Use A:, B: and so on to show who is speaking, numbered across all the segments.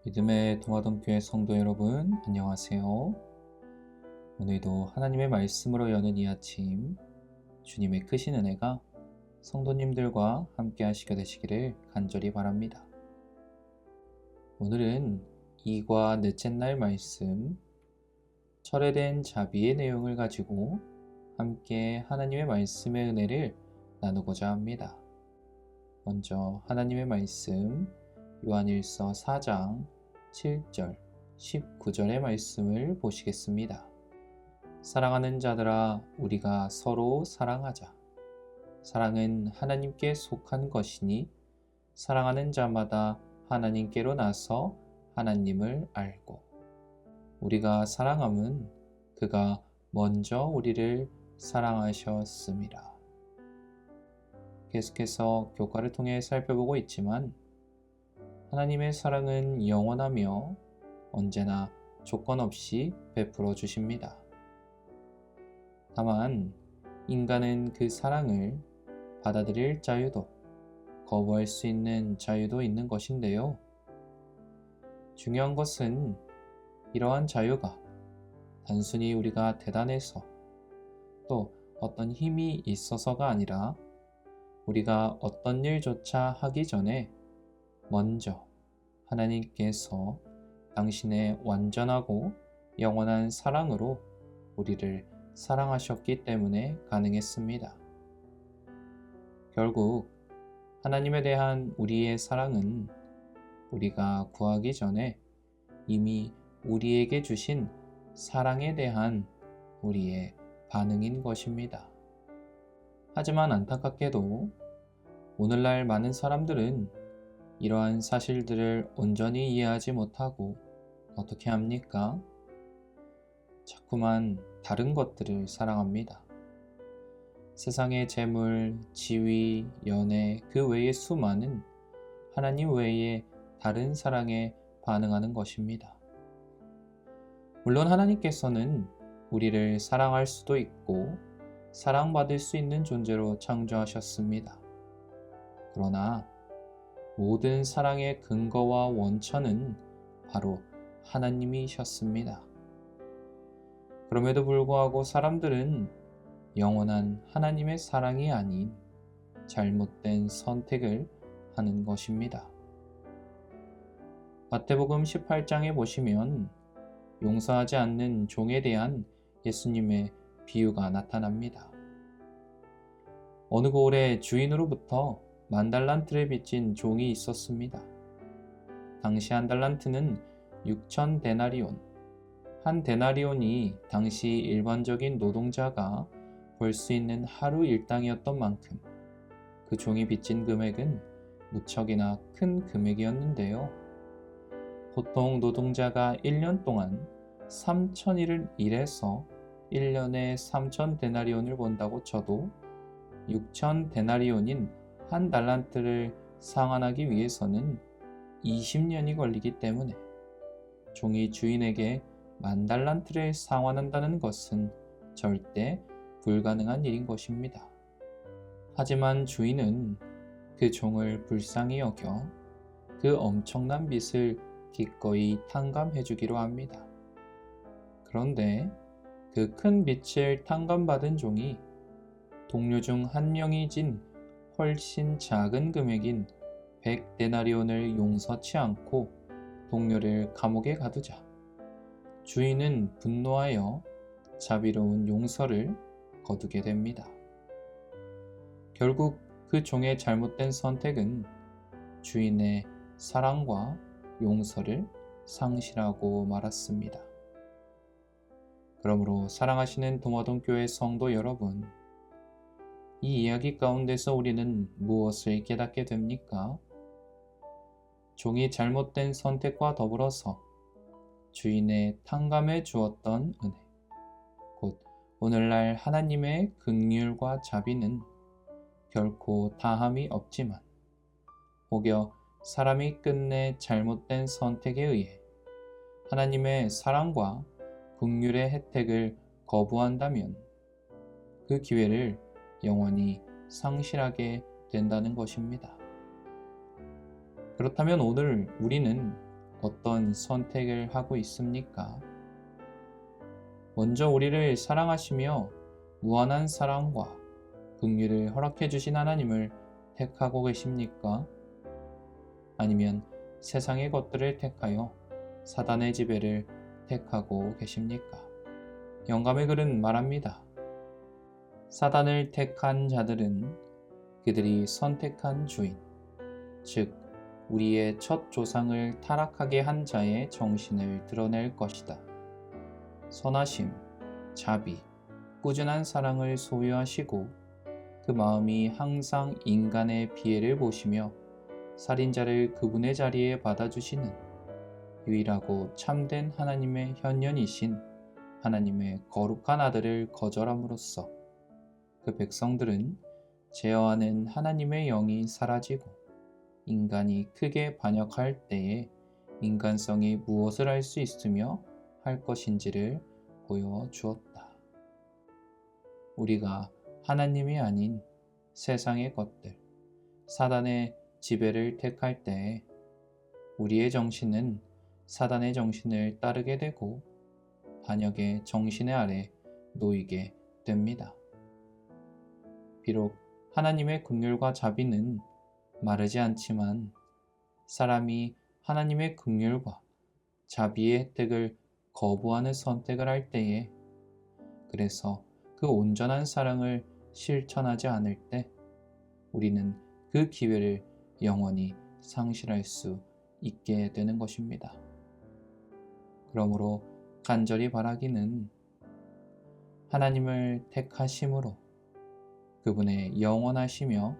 A: 믿음의 동화동교회 성도 여러분, 안녕하세요. 오늘도 하나님의 말씀으로 여는 이 아침, 주님의 크신 은혜가 성도님들과 함께 하시게 되시기를 간절히 바랍니다. 오늘은 이과 넷째 날 말씀, 철회된 자비의 내용을 가지고 함께 하나님의 말씀의 은혜를 나누고자 합니다. 먼저 하나님의 말씀, 요한일서 4장 7절, 19절의 말씀을 보시겠습니다. 사랑하는 자들아, 우리가 서로 사랑하자. 사랑은 하나님께 속한 것이니 사랑하는 자마다 하나님께로 나서 하나님을 알고, 우리가 사랑함은 그가 먼저 우리를 사랑하셨습니다. 계속해서 교과를 통해 살펴보고 있지만 하나님의 사랑은 영원하며 언제나 조건 없이 베풀어 주십니다. 다만 인간은 그 사랑을 받아들일 자유도 거부할 수 있는 자유도 있는 것인데요. 중요한 것은 이러한 자유가 단순히 우리가 대단해서 또 어떤 힘이 있어서가 아니라 우리가 어떤 일조차 하기 전에 먼저 하나님께서 당신의 완전하고 영원한 사랑으로 우리를 사랑하셨기 때문에 가능했습니다. 결국 하나님에 대한 우리의 사랑은 우리가 구하기 전에 이미 우리에게 주신 사랑에 대한 우리의 반응인 것입니다. 하지만 안타깝게도 오늘날 많은 사람들은 이러한 사실들을 온전히 이해하지 못하고 어떻게 합니까? 자꾸만 다른 것들을 사랑합니다. 세상의 재물, 지위, 연애, 그 외의 수많은 하나님 외의 다른 사랑에 반응하는 것입니다. 물론 하나님께서는 우리를 사랑할 수도 있고 사랑받을 수 있는 존재로 창조하셨습니다. 그러나 모든 사랑의 근거와 원천은 바로 하나님이셨습니다. 그럼에도 불구하고 사람들은 영원한 하나님의 사랑이 아닌 잘못된 선택을 하는 것입니다. 마태복음 18장에 보시면 용서하지 않는 종에 대한 예수님의 비유가 나타납니다. 어느 고을에 주인으로부터 10,000달란트를 빚진 종이 있었습니다. 당시 한 달란트는 6,000데나리온, 한 데나리온이 당시 일반적인 노동자가 벌 수 있는 하루 일당이었던 만큼 그 종이 빚진 금액은 무척이나 큰 금액이었는데요. 보통 노동자가 1년 동안 3,000일을 일해서 1년에 3,000데나리온을 번다고 쳐도 6,000데나리온인 한 달란트를 상환하기 위해서는 20년이 걸리기 때문에 종이 주인에게 10,000달란트를 상환한다는 것은 절대 불가능한 일인 것입니다. 하지만 주인은 그 종을 불쌍히 여겨 그 엄청난 빚을 기꺼이 탕감해 주기로 합니다. 그런데 그 큰 빚을 탕감받은 종이 동료 중 한 명이 진 훨씬 작은 금액인 100데나리온을 용서치 않고 동료를 감옥에 가두자 주인은 분노하여 자비로운 용서를 거두게 됩니다. 결국 그 종의 잘못된 선택은 주인의 사랑과 용서를 상실하고 말았습니다. 그러므로 사랑하시는 동화동교회 성도 여러분, 이 이야기 가운데서 우리는 무엇을 깨닫게 됩니까? 종이 잘못된 선택과 더불어서 주인의 탕감해 주었던 은혜, 곧 오늘날 하나님의 긍휼과 자비는 결코 다함이 없지만 혹여 사람이 끝내 잘못된 선택에 의해 하나님의 사랑과 긍휼의 혜택을 거부한다면 그 기회를 영원히 상실하게 된다는 것입니다. 그렇다면 오늘 우리는 어떤 선택을 하고 있습니까? 먼저 우리를 사랑하시며 무한한 사랑과 긍휼을 허락해 주신 하나님을 택하고 계십니까? 아니면 세상의 것들을 택하여 사단의 지배를 택하고 계십니까? 영감의 글은 말합니다. 사단을 택한 자들은 그들이 선택한 주인, 즉 우리의 첫 조상을 타락하게 한 자의 정신을 드러낼 것이다. 선하심, 자비, 꾸준한 사랑을 소유하시고 그 마음이 항상 인간의 피해를 보시며 살인자를 그분의 자리에 받아주시는 유일하고 참된 하나님의 현현이신 하나님의 거룩한 아들을 거절함으로써 그 백성들은 제어하는 하나님의 영이 사라지고 인간이 크게 반역할 때에 인간성이 무엇을 할 수 있으며 할 것인지를 보여주었다. 우리가 하나님이 아닌 세상의 것들, 사단의 지배를 택할 때에 우리의 정신은 사단의 정신을 따르게 되고 반역의 정신의 아래 놓이게 됩니다. 비록 하나님의 긍휼과 자비는 마르지 않지만 사람이 하나님의 긍휼과 자비의 혜택을 거부하는 선택을 할 때에, 그래서 그 온전한 사랑을 실천하지 않을 때 우리는 그 기회를 영원히 상실할 수 있게 되는 것입니다. 그러므로 간절히 바라기는 하나님을 택하심으로 그분의 영원하시며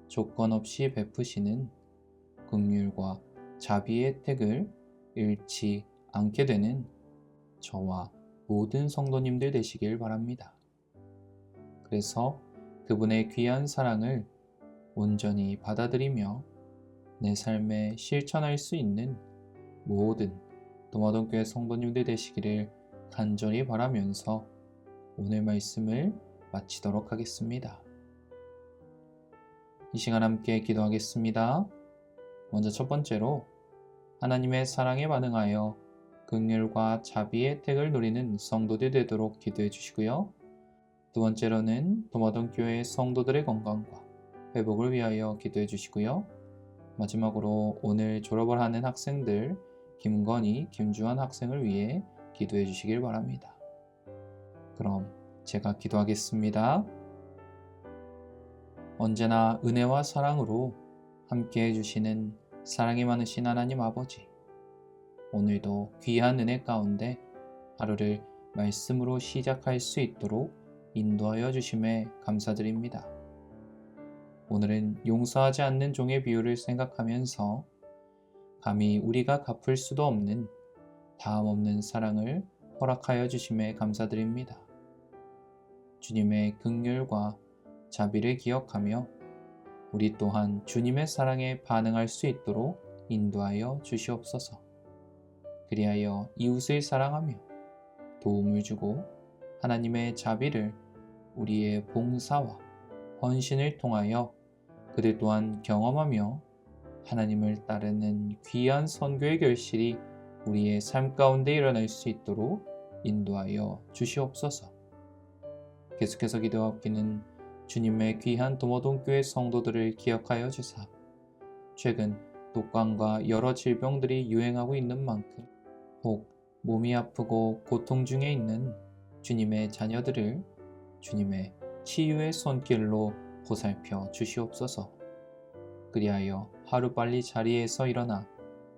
A: 조건 없이 베푸시는 긍휼과 자비의 혜택을 잃지 않게 되는 저와 모든 성도님들 되시길 바랍니다. 그래서 그분의 귀한 사랑을 온전히 받아들이며 내 삶에 실천할 수 있는 모든 도마동교회 성도님들 되시기를 간절히 바라면서 오늘 말씀을 마치도록 하겠습니다. 이 시간 함께 기도하겠습니다. 먼저 첫 번째로 하나님의 사랑에 반응하여 긍휼과 자비의 혜택을 누리는 성도들 되도록 기도해 주시고요. 두 번째로는 도마동교회 성도들의 건강과 회복을 위하여 기도해 주시고요. 마지막으로 오늘 졸업을 하는 학생들 김건희, 김주환 학생을 위해 기도해 주시길 바랍니다. 그럼 제가 기도하겠습니다. 언제나 은혜와 사랑으로 함께 해주시는 사랑이 많으신 하나님 아버지, 오늘도 귀한 은혜 가운데 하루를 말씀으로 시작할 수 있도록 인도하여 주심에 감사드립니다. 오늘은 용서하지 않는 종의 비유를 생각하면서 감히 우리가 갚을 수도 없는 다음 없는 사랑을 허락하여 주심에 감사드립니다. 주님의 긍휼과 자비를 기억하며 우리 또한 주님의 사랑에 반응할 수 있도록 인도하여 주시옵소서. 그리하여 이웃을 사랑하며 도움을 주고 하나님의 자비를 우리의 봉사와 헌신을 통하여 그들 또한 경험하며 하나님을 따르는 귀한 선교의 결실이 우리의 삶 가운데 일어날 수 있도록 인도하여 주시옵소서. 계속해서 기도하옵기는 주님의 귀한 도마동교회 성도들을 기억하여 주사 최근 독감과 여러 질병들이 유행하고 있는 만큼 혹 몸이 아프고 고통 중에 있는 주님의 자녀들을 주님의 치유의 손길로 보살펴 주시옵소서. 그리하여 하루빨리 자리에서 일어나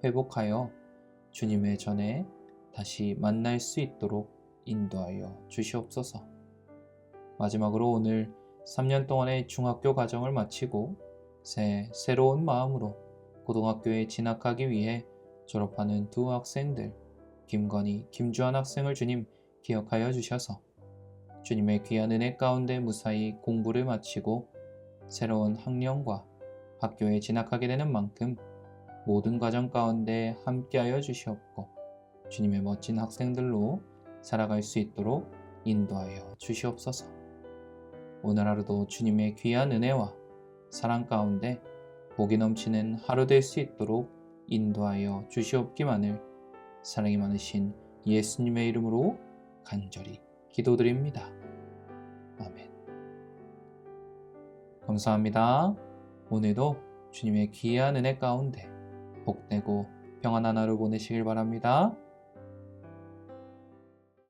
A: 회복하여 주님의 전에 다시 만날 수 있도록 인도하여 주시옵소서. 마지막으로 오늘 3년 동안의 중학교 과정을 마치고 새로운 마음으로 고등학교에 진학하기 위해 졸업하는 두 학생들 김건희, 김주환 학생을 주님 기억하여 주셔서 주님의 귀한 은혜 가운데 무사히 공부를 마치고 새로운 학년과 학교에 진학하게 되는 만큼 모든 과정 가운데 함께하여 주시옵고 주님의 멋진 학생들로 살아갈 수 있도록 인도하여 주시옵소서. 오늘 하루도 주님의 귀한 은혜와 사랑 가운데 복이 넘치는 하루 될 수 있도록 인도하여 주시옵기만을 사랑이 많으신 예수님의 이름으로 간절히 기도드립니다. 아멘. 감사합니다. 오늘도 주님의 귀한 은혜 가운데 복되고 평안한 하루 보내시길 바랍니다.